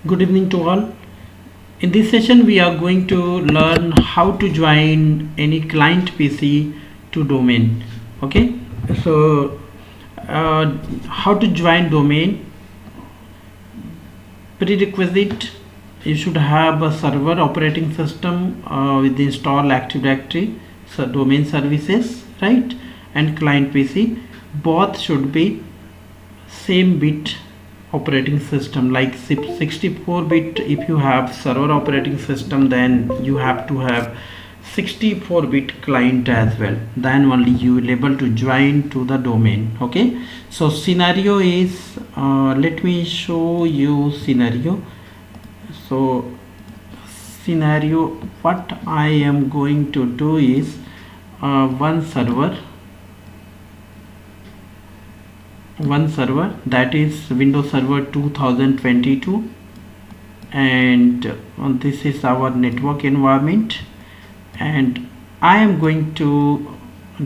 Good evening to all. In this session, we are going to learn how to join any client PC to domain. Okay, so how to join domain? Prerequisite: you should have a server operating system with the install Active Directory, so domain services, right? And client PC. Both should be same bit operating system, like 64-bit. If you have server operating system, then you have to have 64-bit client as well, then only you will able to join to the domain. Okay, so scenario is let me show you scenario. So scenario, what I am going to do is one server, that is Windows Server 2022, and this is our network environment, and I am going to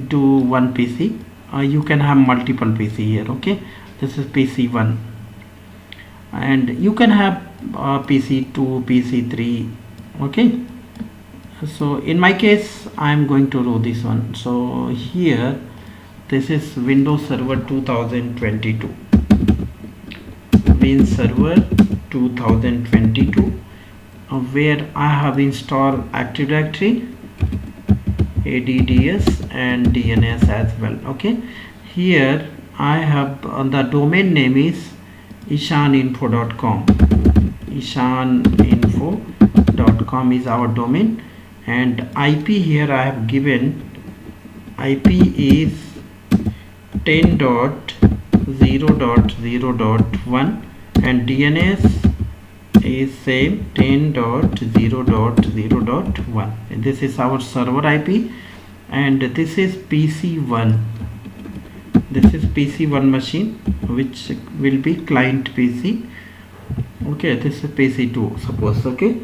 do one PC. You can have multiple PC here. Okay, this is PC 1, and you can have PC 2, PC 3. Okay, so in my case I am going to do this one. So here, this is Windows Server 2022, Win Server 2022, where I have installed Active Directory, ADDS and DNS as well. Okay, here I have the domain name is icntgroup.com. icntgroup.com is our domain, and IP here I have given, IP is 10.0.0.1 and DNS is same 10.0.0.1, and this is our server IP, and this is PC1. This is PC1 machine, which will be client PC. Okay, this is PC2 suppose. Okay,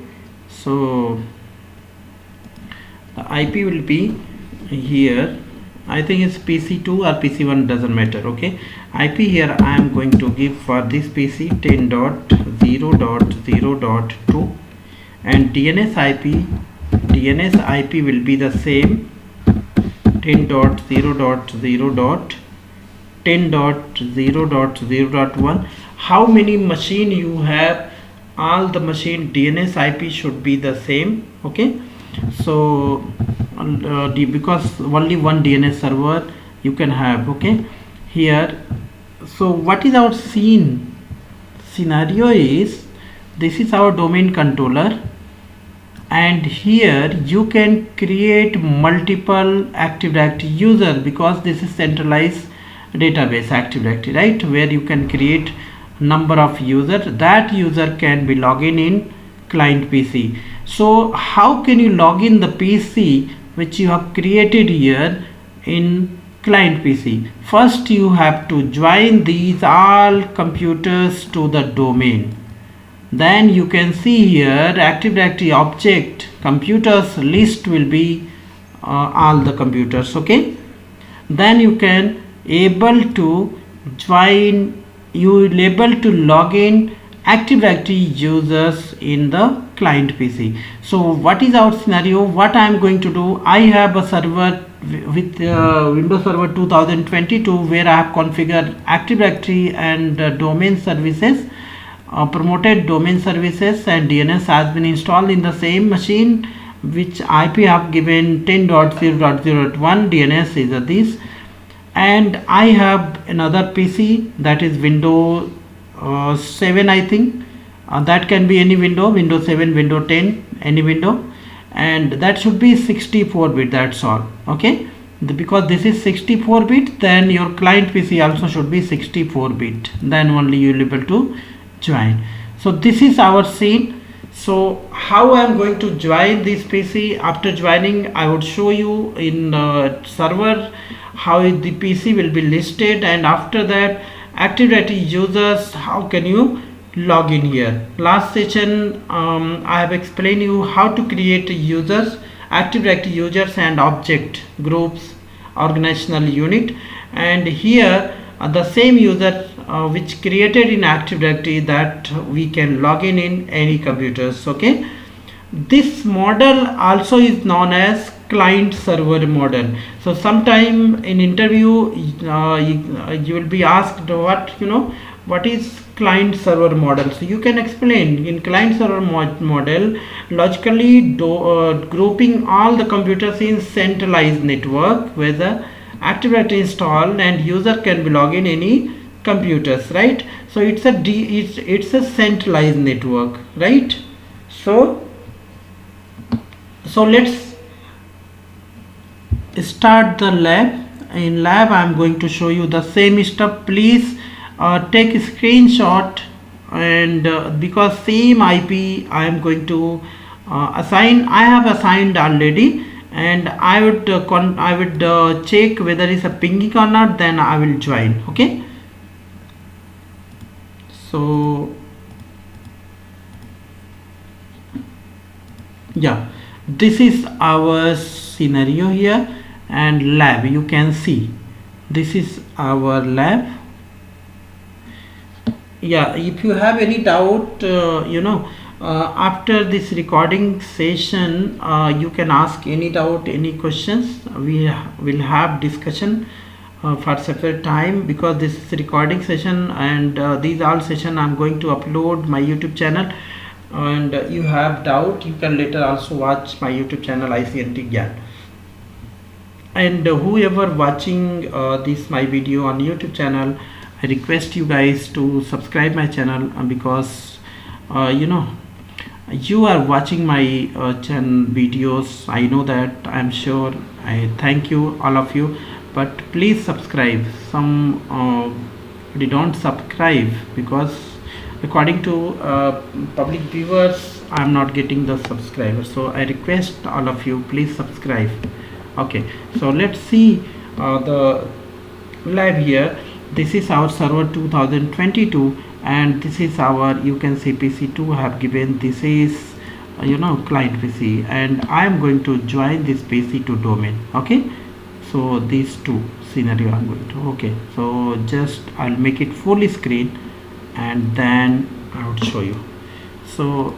so the IP will be here, I think it's PC2 or PC1, doesn't matter. Okay, IP here I am going to give for this PC 10.0.0.2, and DNS IP will be the same 10.0.0.10.0.0.1. how many machine you have, all the machine DNS IP should be the same. Okay, so because only one DNS server you can have. Okay, here, so what is our scenario is, this is our domain controller, and here you can create multiple Active Directory user, because this is centralized database Active Directory, right, where you can create number of users. That user can be logged in client PC. So how can you log in the PC which you have created here in client PC? First you have to join these all computers to the domain. Then you can see here Active Directory object computers list will be all the computers. Okay, then you can able to join, you will able to log in Active Directory users in the client PC. So what is our scenario? What I am going to do, I have a server with Windows Server 2022 where I have configured Active Directory and domain services, promoted domain services, and DNS has been installed in the same machine, which IP have given 10.0.0.1, DNS is this, and I have another PC that is Windows 7, I think, that can be any window, Windows 7, Windows 10, any window, and that should be 64-bit, that's all. Okay, because this is 64-bit, then your client PC also should be 64-bit, then only you will be able to join. So this is our scene. So how I am going to join this PC? After joining, I would show you in server how the PC will be listed, and after that Active Directory users, how can you log in here. Last session I have explained you how to create users, Active Directory users and object groups, organizational unit, and here the same user which created in Active Directory that we can log in any computers. Okay, this model also is known as client server model. So sometime in interview you will be asked what is client server model. So you can explain in client server model, logically grouping all the computers in centralized network where the Active Directory installed and user can be log in any computers, right? So it's a centralized network, right? So let's start the lab. In lab I'm going to show you the same stuff. Please take a screenshot, and because same IP I am going to assign. I have assigned already, and I would check whether it's a pinging or not, then I will join. Okay, so yeah, this is our scenario here, and lab, you can see this is our lab. Yeah, if you have any doubt after this recording session, you can ask any doubt, any questions. We will have discussion for separate time, because this is recording session, and these all session I'm going to upload my YouTube channel. And you have doubt, you can later also watch my YouTube channel Icnt Gyan. And whoever watching this my video on YouTube channel, I request you guys to subscribe my channel, because you are watching my channel videos. I know that, I'm sure. I thank you all of you, but please subscribe. Some they don't subscribe because according to public viewers I'm not getting the subscribers. So I request all of you, please subscribe. Okay, so let's see the lab here. This is our server 2022, and this is our, you can see PC2 have given. This is client PC, and I am going to join this PC2 domain. Okay, so these two scenario I'm going to. Okay, so just I'll make it fully screen, and then I would show you. So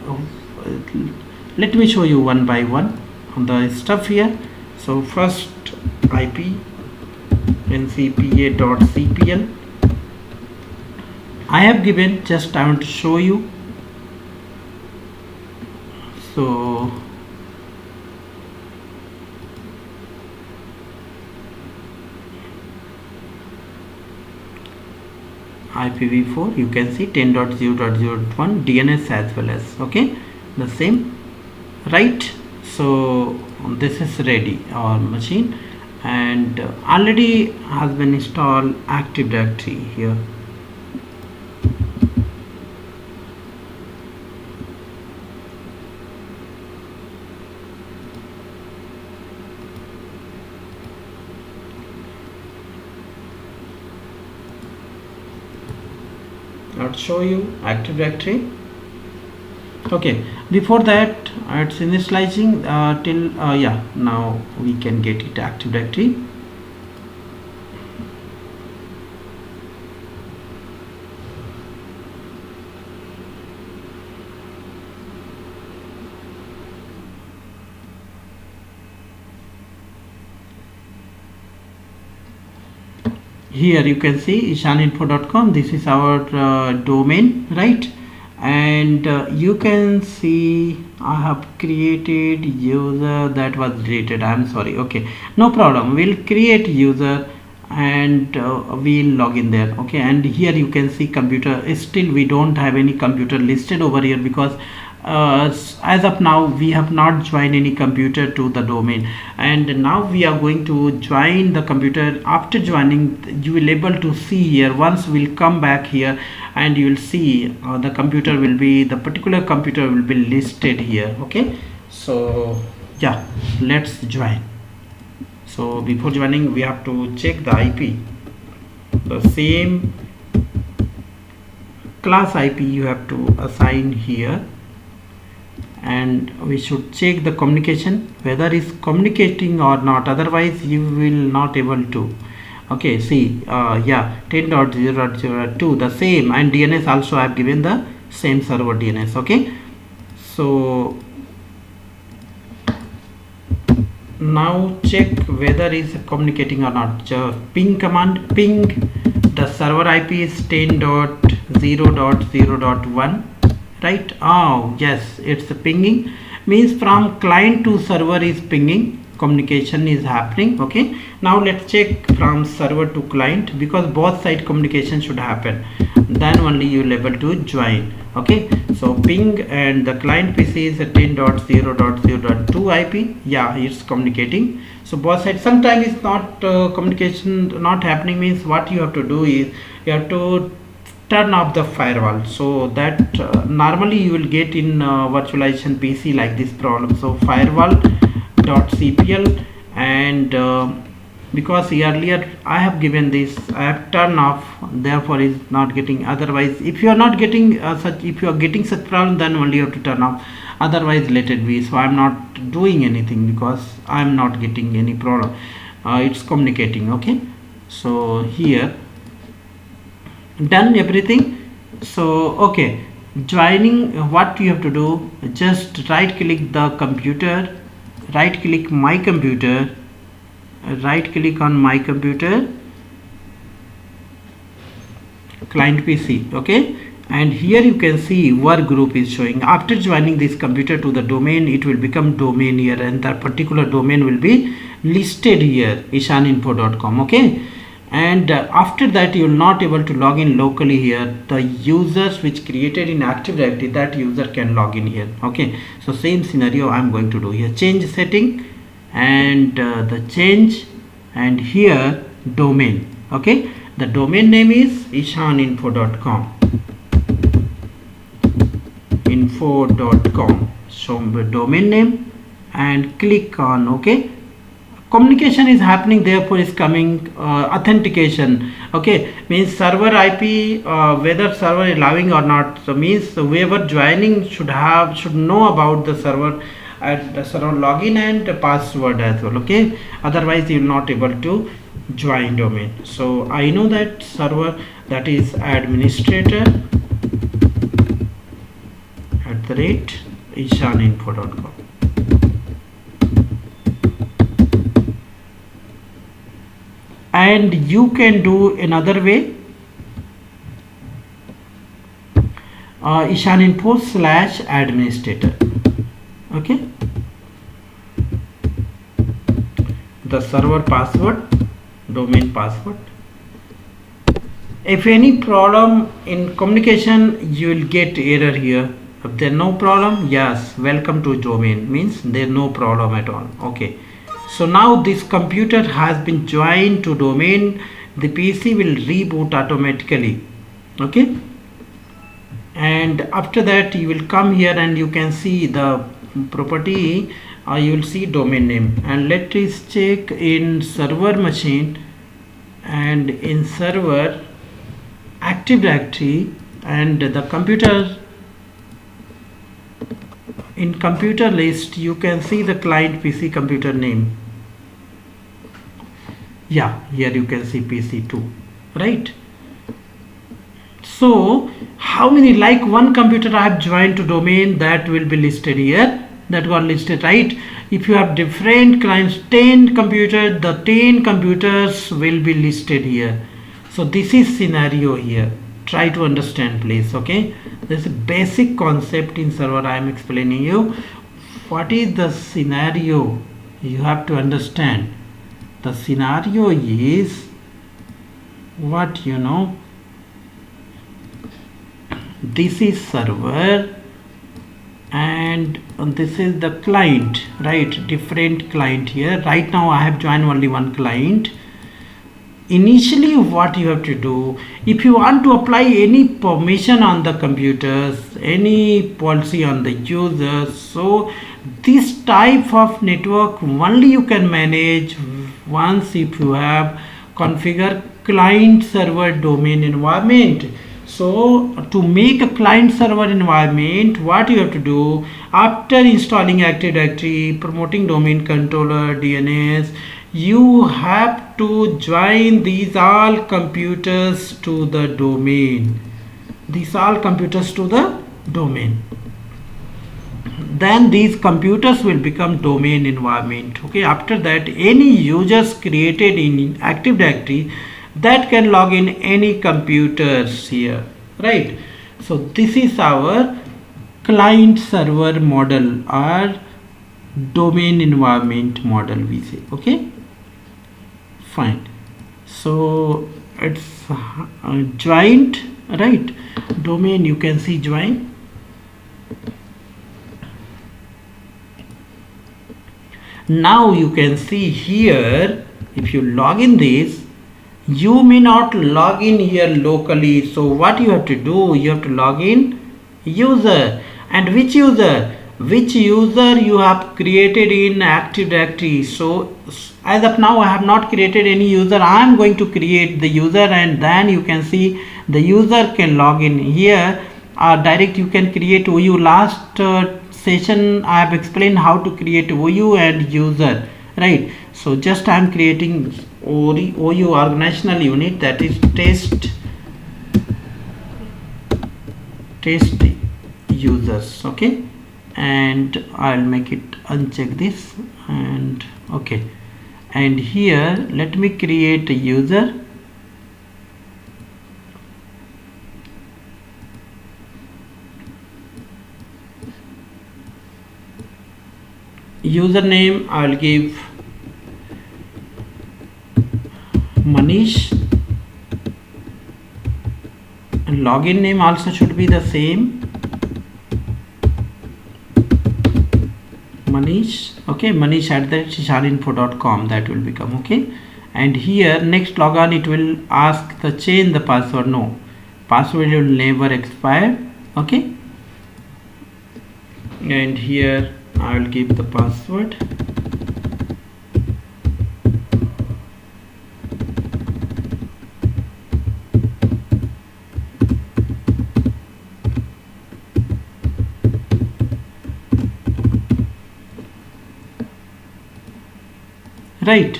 let me show you one by one on the stuff here. So first IP ncpa.cpl I have given, just I want to show you. So IPv4, you can see 10.0.0.1 DNS as well as, okay, the same, right? So this is ready, our machine, and already has been installed Active Directory here. I'll show you Active Directory. Okay, before that it's initializing till yeah, now we can get it Active Directory. Here you can see ishaninfo.com. This is our domain, right? And you can see I have created user that was deleted. I'm sorry. Okay, no problem. We'll create user and we'll log in there. Okay, and here you can see computer. Still we don't have any computer listed over here, because as of now we have not joined any computer to the domain, and now we are going to join the computer. After joining, you will able to see here, once we'll come back here, and you will see the computer will be, the particular computer will be listed here. Okay, so yeah, let's join. So before joining we have to check the IP, the same class IP you have to assign here, and we should check the communication whether is communicating or not, otherwise you will not able to Okay, see, yeah, 10.0.0.2 the same, and DNS also I have given the same server DNS. Okay, so now check whether is communicating or not. Ping command, ping, the server IP is 10.0.0.1, right? Oh yes, it's pinging, means from client to server is pinging, communication is happening. Okay, now let's check from server to client, because both side communication should happen, then only you will able to join. Okay, so ping and the client PC is a 10.0.0.2 IP. Yeah, it's communicating. So both sides. Sometimes it's not communication not happening, means what you have to do is you have to turn off the firewall, so that normally you will get in virtualization PC like this problem. So firewall.cpl, and because earlier I have given this, I have turned off, therefore is not getting. Otherwise, if you are not getting if you are getting such problem, then only you have to turn off, otherwise let it be. So I am not doing anything because I am not getting any problem. It's communicating. Okay, so here done everything. So okay, joining, what you have to do, just right click the computer, right click my computer, right click on my computer, client PC. Okay, and here you can see work group is showing. After joining this computer to the domain, it will become domain here, and that particular domain will be listed here, ishaninfo.com. okay, and after that you will not able to log in locally here. The users which created in Active Directory, that user can log in here. Okay, so same scenario I am going to do here, change setting, and the change, and here domain. Okay, the domain name is ishaninfo.com, info.com, so domain name, and click on OK. Communication is happening, therefore is coming authentication. Okay, means server IP, whether server is allowing or not, so means whoever joining should know about the server at the server login and password as well. Okay, otherwise you will not able to join domain. So I know that server, that is administrator @ishaninfo.com. And you can do another way, ishaninfo/administrator. Okay, the server password, domain password. If any problem in communication, you will get error here. If there no problem, yes, welcome to domain, means there no problem at all. Okay, so now this computer has been joined to domain. The PC will reboot automatically. Okay, and after that you will come here and you can see the property, you will see domain name, and let us check in server machine, and in server Active Directory, and the computer, in computer list you can see the client PC computer name. Yeah, here you can see PC2, right? So how many, like one computer I have joined to domain, that will be listed here, that got listed, right? If you have different clients, 10 computers, the 10 computers will be listed here. So this is scenario here, try to understand please. Okay, this is a basic concept in server I am explaining you. What is the scenario, you have to understand. The scenario is what, you know, this is server and this is the client, right? Different client here. Right now I have joined only one client. Initially what you have to do, if you want to apply any permission on the computers, any policy on the users, so this type of network only you can manage once if you have configure client server domain environment. So to make a client server environment, what you have to do, after installing Active Directory, promoting domain controller, DNS, you have to join these all computers to the domain. These all computers to the domain. Then these computers will become domain environment. Okay, after that any users created in Active Directory that can log in any computers here, right? So this is our client server model or domain environment model, we say. Okay, fine. So it's joint, right? Domain, you can see join. Now you can see here, if you log in this, you may not log in here locally. So what you have to do, you have to log in user. And which user? Which user you have created in Active Directory. So as of now I have not created any user. I am going to create the user, and then you can see the user can log in here. Direct you can create OU. Last session I have explained how to create OU and user, right? So just I am creating OU organizational unit, that is test users. Okay, and I'll make it uncheck this, and okay, and here let me create a user. Username I'll give Manish, and login name also should be the same, Manish. Okay, Manish @shisharinfo.com, that will become okay. And here next logon it will ask the change the password. No, password will never expire. Okay, and here I will give the password. Right,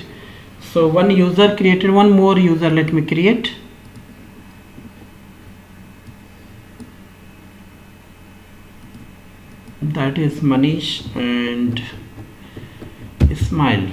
so one user created, one more user let me create. That is Manish and Ismail.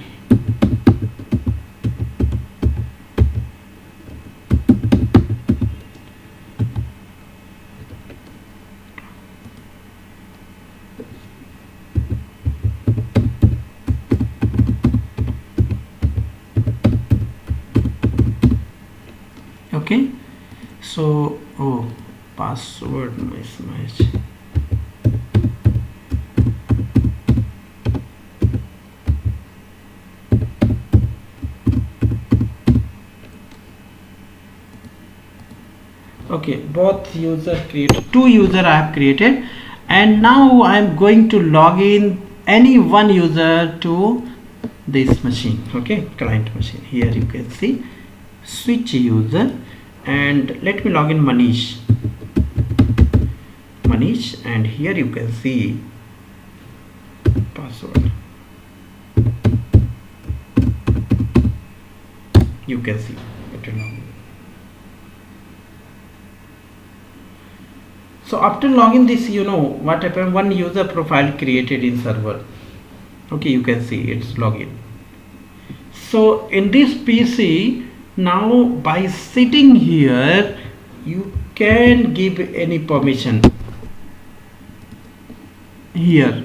Okay, so password mismatch. Okay, both user created, two user I have created, and now I am going to log in any one user to this machine. Okay, client machine. Here you can see switch user, and let me log in Manish, and here you can see password. You can see it will log in. So after login this, you know what happened, one user profile created in server. Okay, you can see it's login. So in this PC now, by sitting here you can give any permission here.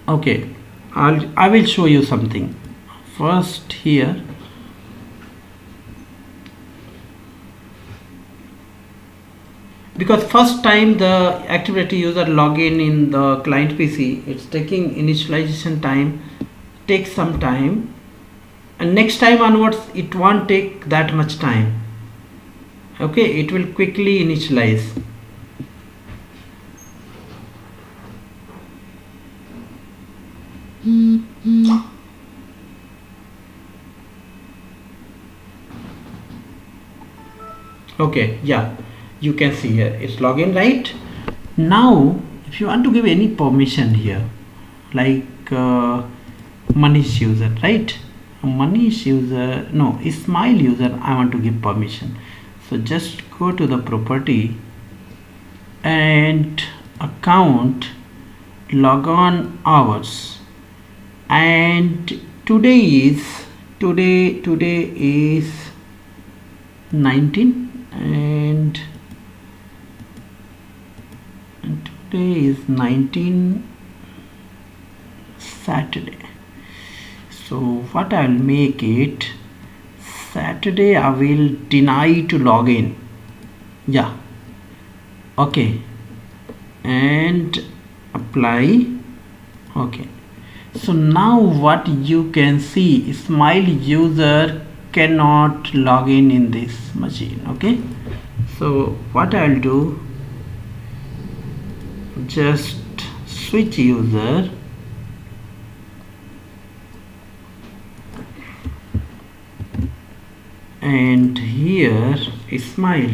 Okay, I will show you something first here. Because first time the Active Directory user login in the client PC, it's taking initialization time, takes some time, and next time onwards it won't take that much time. Okay, it will quickly initialize. Okay, yeah, you can see here it's login, right? Now if you want to give any permission here, like Manish user, right? Manish user, no, Ismail user, I want to give permission. So just go to the property and account, log on hours, and today is 19 and today is 19 Saturday. So what I'll make it Saturday, I will deny to log in. Yeah, okay, and apply. Okay, so now what you can see, Smile user cannot log in this machine. Okay, so what I'll do, just switch user, and here Smile,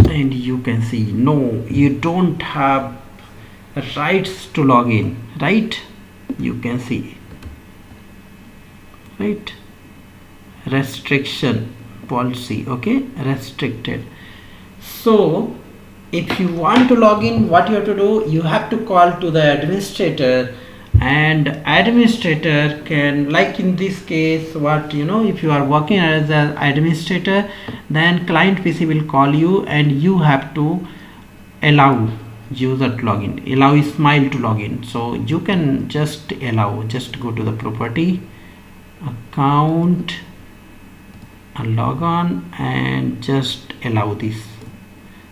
and you can see, no, you don't have rights to log in, right? You can see, right? Restriction policy, okay, restricted. So if you want to log in, what you have to do, you have to call to the administrator, and administrator can, like in this case, what you know, if you are working as an administrator, then client PC will call you and you have to allow user to log in, allow Ismail to log in. So you can just allow, just go to the property, account, log on, and just allow this.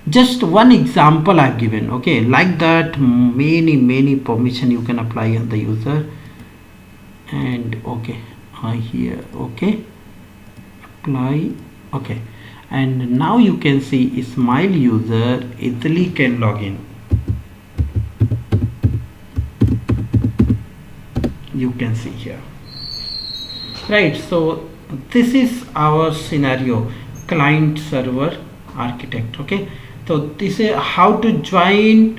Just one example I've given, okay, like that many permission you can apply on the user. And okay, here, okay, apply, okay, and now you can see Smile user easily can log in. You can see here, right? So this is our scenario, client server architect. Okay, so this is how to join,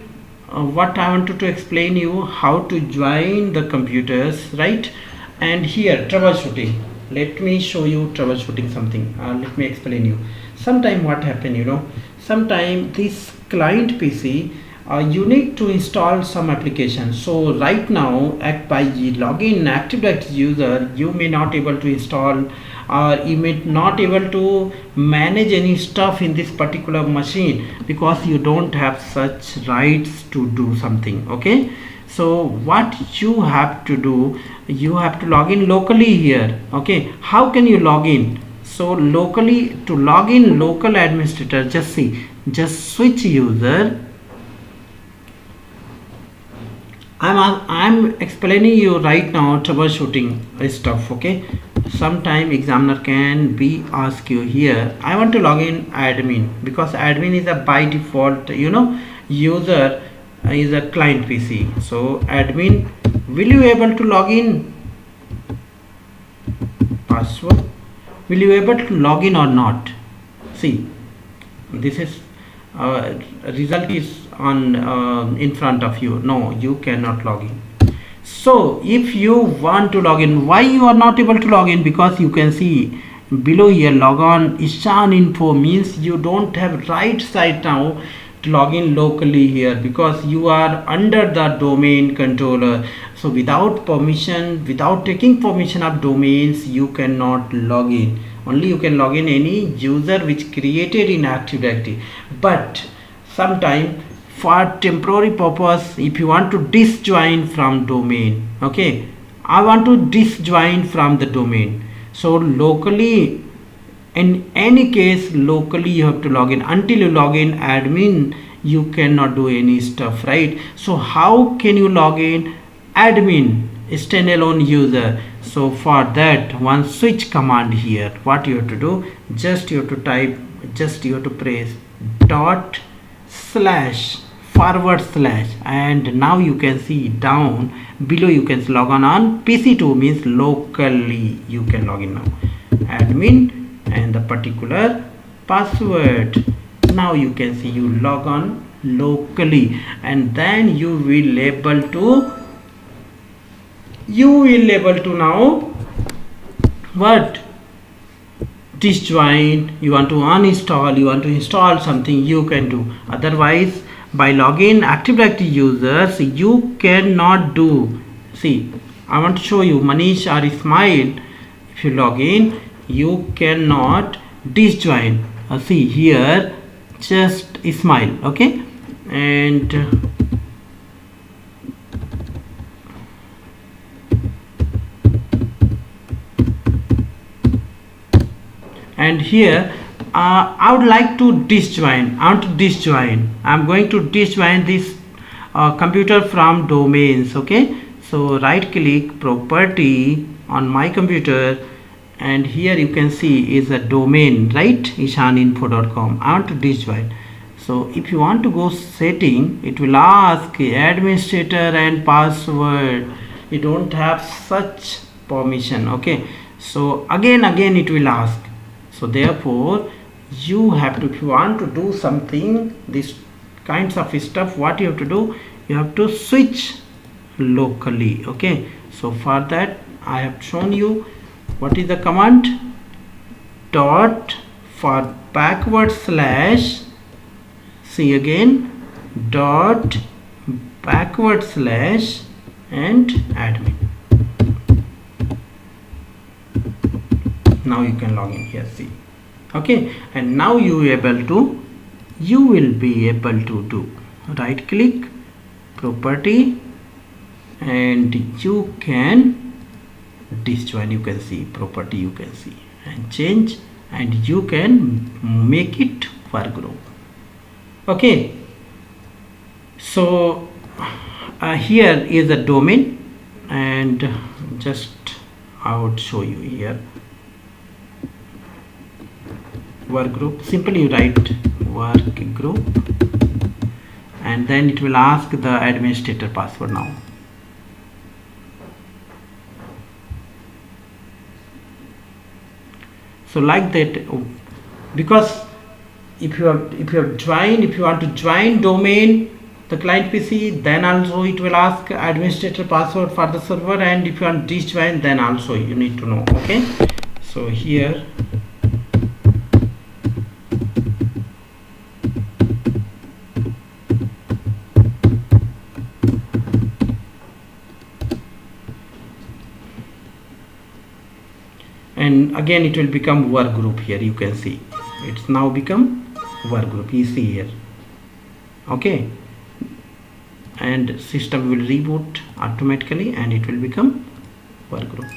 what I wanted to explain you, how to join the computers, right? And here troubleshooting, let me show you troubleshooting something. Let me explain you. Sometime what happen, you know, sometime this client PC, you need to install some application. So right now by login Active Directory user, you may not able to install, or you may not able to manage any stuff in this particular machine because you don't have such rights to do something. Okay, so what you have to do, you have to log in locally here. Okay, how can you log in? So locally, to log in local administrator, just see, just switch user. I'm explaining you right now troubleshooting stuff. Okay, sometime examiner can be ask you here, I want to log in admin, because admin is a by default, you know, user is a client PC. So admin, will you able to log in? Password, will you able to log in or not? See, this is result is on in front of you. No, you cannot log in. So if you want to log in, why you are not able to log in? Because you can see below here, log on Ishan info, means you don't have rights right now to log in locally here, because you are under the domain controller. So without permission, without taking permission of domains, you cannot log in. Only you can log in any user which created in Active Directory. But sometime for temporary purpose, if you want to disjoin from domain, okay, I want to disjoin from the domain. So locally, in any case, locally you have to log in. Until you log in admin, you cannot do any stuff, right? So how can you log in admin standalone user? So for that, one switch command here, what you have to do, just you have to type, just you have to press dot slash forward slash, and now you can see down below you can log on PC2, means locally you can log in now. admin and the particular password. Now you can see you log on locally, and then you will able to now what, disjoin. You want to uninstall, you want to install something, you can do. Otherwise by login Active Directory users you cannot do. See, I want to show you Manish or Ismail. If you log in, you cannot disjoin. See here, just Ismail, okay, and here I would like to disjoin. I want to disjoin. I'm going to disjoin this computer from domains. Okay, so right click property on my computer, and here you can see is a domain, right, ishaninfo.com. I want to disjoin. So if you want to go setting, it will ask administrator and password. You don't have such permission. Okay, so again it will ask. So therefore you have to, if you want to do something this kinds of stuff, what you have to do, you have to switch locally. Okay, so for that I have shown you what is the command. Dot for backward slash, see again, dot backward slash and admin. Now you can log in here, see. Okay, and now you will be able to do right click property, and you can disjoin. You can see property, you can see, and change, and you can make it work group. Okay, so here is a domain, and just I would show you here work group. Simply you write work group, and then it will ask the administrator password now. So like that, because if you want to join domain, the client PC, then also it will ask administrator password for the server, and if you want to disjoin, then also you need to know. Okay, so here and again it will become work group. Here you can see it's now become work group. You see here, okay, and system will reboot automatically and it will become work group.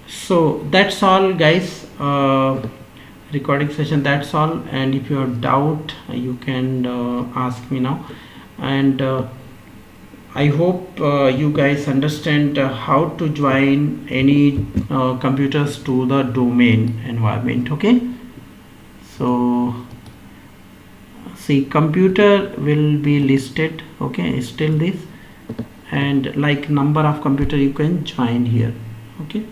So that's all guys, recording session, that's all. And if you have doubt you can ask me now, and I hope you guys understand how to join any computers to the domain environment. Okay, so see, computer will be listed. Okay, still this, and like number of computer you can join here. Okay.